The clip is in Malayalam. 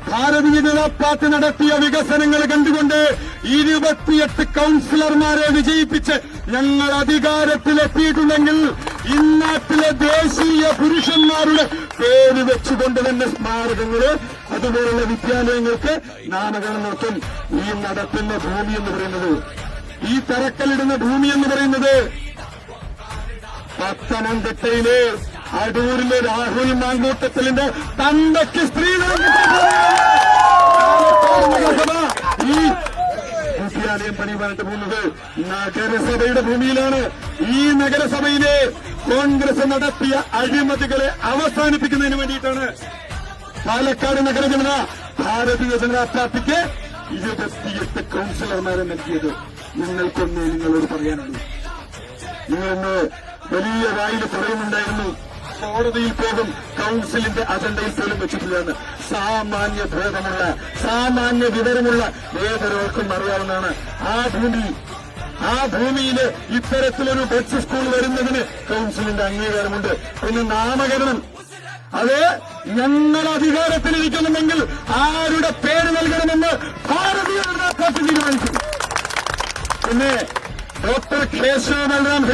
ഭാരതീയ ജനതാ പാർട്ടി നടത്തിയ വികസനങ്ങൾ കണ്ടുകൊണ്ട് 28 കൌൺസിലർമാരെ വിജയിപ്പിച്ച് ഞങ്ങൾ അധികാരത്തിലെത്തിയിട്ടുണ്ടെങ്കിൽ ഇന്നാട്ടിലെ ദേശീയ പുരുഷന്മാരുടെ പേര് വെച്ചുകൊണ്ട് തന്നെ സ്മാരകങ്ങള് അതുപോലുള്ള വിദ്യാലയങ്ങൾക്ക് നാമകരണം നടത്തും. ഈ നടത്തുന്ന ഭൂമി എന്ന് പറയുന്നത്, ഈ തറക്കല്ലിടുന്ന ഭൂമി എന്ന് പറയുന്നത് പത്തനംതിട്ടയിലെ അടൂരിലെ രാഹുൽ മാങ്കൂട്ടത്തിലിന്റെ തന്തയ്ക്ക് സ്ത്രീകളുടെ ഈ വിദ്യാലയം പണിയുവാനായിട്ട് പോകുന്നത് നഗരസഭയുടെ ഭൂമിയിലാണ്. ഈ നഗരസഭയിലെ കോൺഗ്രസ് നടത്തിയ അഴിമതികളെ അവസാനിപ്പിക്കുന്നതിന് വേണ്ടിയിട്ടാണ് പാലക്കാട് നഗരജനത ഭാരതീയ ജനതാ പാർട്ടിക്ക് 28 കൌൺസിലർമാരെ നൽകിയത്. നിങ്ങൾക്കൊന്നേ നിങ്ങളോട് പറയാനുള്ളൂ. നിങ്ങളൊന്ന് വലിയ വായിൽ പറയുന്നുണ്ടായിരുന്നു, കോടതിയിൽ പോകും, കൌൺസിലിന്റെ അജണ്ടയിൽ പോലും വെച്ചിട്ടില്ലെന്ന്. സാമാന്യ ബോധമുള്ള, സാമാന്യ വിവരമുള്ള ഏതൊരാൾക്കും അറിയാവുന്നതാണ്. ആ ഭൂമിയില് ഇത്തരത്തിലൊരു ബഡ്സ് സ്കൂൾ വരുന്നതിന് കൌൺസിലിന്റെ അംഗീകാരമുണ്ട്. പിന്നെ നാമകരണം, അത് ഞങ്ങൾ അധികാരത്തിലിരിക്കുന്നുണ്ടെങ്കിൽ ആരുടെ പേര് നൽകണമെന്ന് ഭാരതീയ ജനതാ പാർട്ടി തീരുമാനിക്കും. പിന്നെ ഡോക്ടർ കേശവ ബൽറാം